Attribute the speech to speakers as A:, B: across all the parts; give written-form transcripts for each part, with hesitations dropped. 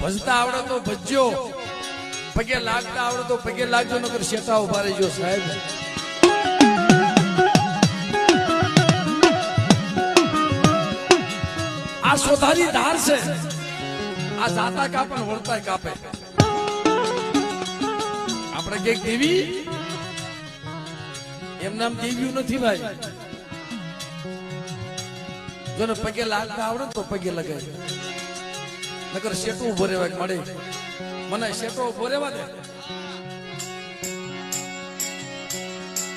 A: ભજતા આવડે તો ભજ્યો, પગે લાગતા આવડે તો પગે લાગજો, નકર શેટા ઉભા રહેજો સાહેબ. આ સોધારી ધાર છે, આ જાતા કાપે ને વળતા કાપે. આપણે કઈક દેવી એમ નામ દેવ્યું નથી ભાઈ. જો ને પગે લાગતા આવડે તો પગે લગાય, નકર શેટું ઉભો રહેવા મળે. મને શેટો ઉભો રહેવા દે,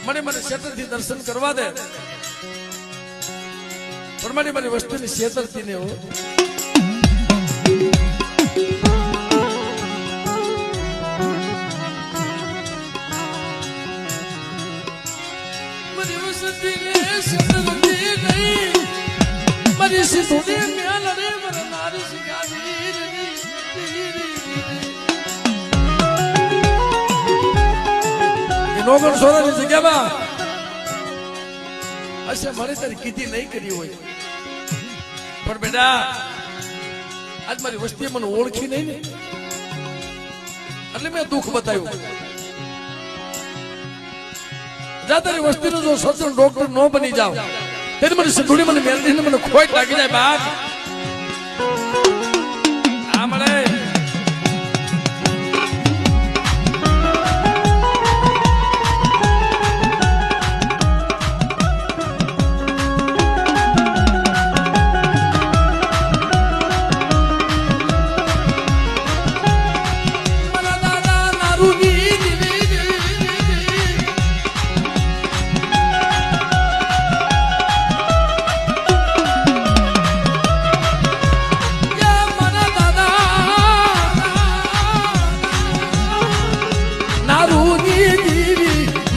A: મને શેટર થી દર્શન કરવા દે, પણ મારી વસ્તુની શેતરથી ને હો. મારી સીધું મ્યાલ રે મર નારી શિકાવી નોગર સોરાની જગ્યામાં હશે મારે તારી કીધી નહીં કરી હોય, પણ બેટા આજ મારી વસ્તી મને ઓળખી નહીં ને એટલે મેં દુઃખ બતાવ્યું. જા તારી વસ્તીનો જો સચન ડોક્ટર ન બની જાવ તેથી મને સિંધુડી મને મેલડીને મને ખોટ લાગી જાય બાપ. આ મળે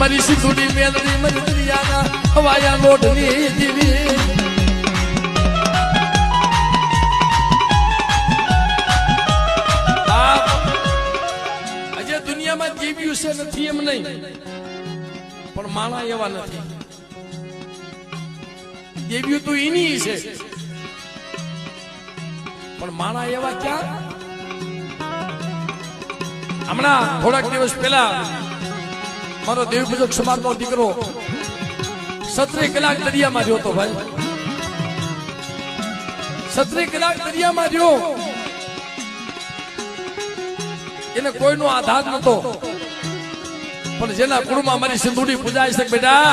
A: મારી સિંધુડી મેલડી મારી દરિયાના હવાયા લોટની દીવી. આજે દુનિયામાં જીવ્યું છે નથી એમ નહીં, પણ માણા એવા નથી. દેવ્યું તો એની છે, પણ માણા એવા ક્યાં. હમણાં થોડાક દિવસ પહેલા મારો દેવ પૂજક સમાજનો દીકરો 17 કલાક દરિયામાં રહ્યો હતો ભાઈ. 17 કલાક દરિયામાં રહ્યો, એને કોઈનો આધાર નતો, પણ જેના કુળમાં મારી સિંધુડી પૂજાય છે બેટા,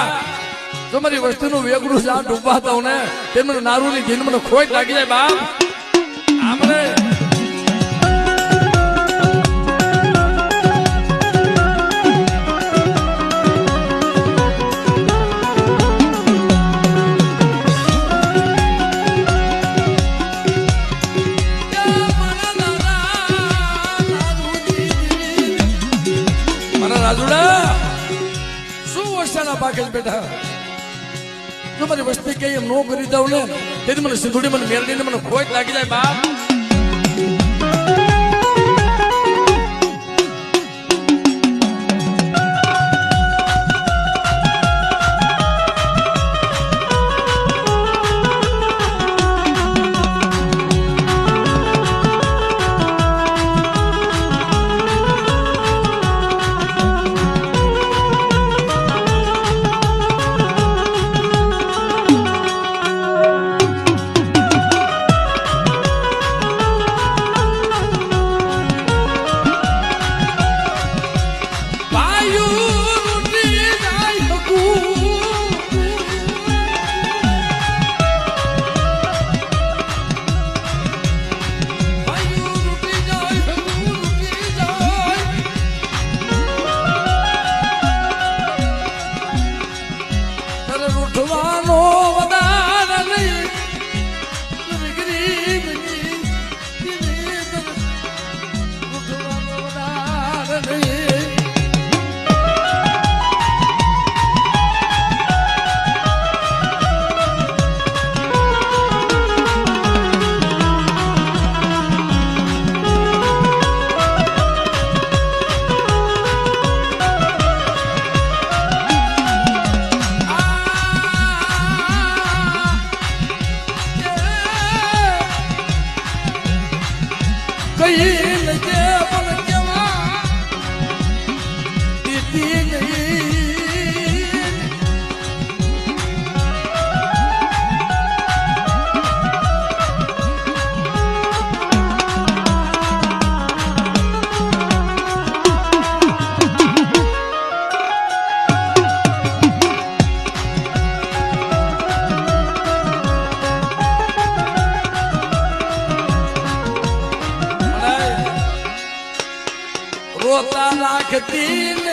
A: જો મારી વસ્તુનું વેગડું જ્યાં ડૂબવાતા હું ને તેમને નારુની ઘીન મને ખોટ લાગી જાય બાપ. આમરે બેઠા જો મારી વસ્તી કઈ એમ નો કરી દઉં ને તેથી મને સિંધુડી મને મેરડીને મને ખોટ લાગી જાય બાપ. બહેન કે પણ કેવા દીદી નહીં રોતા રાખતી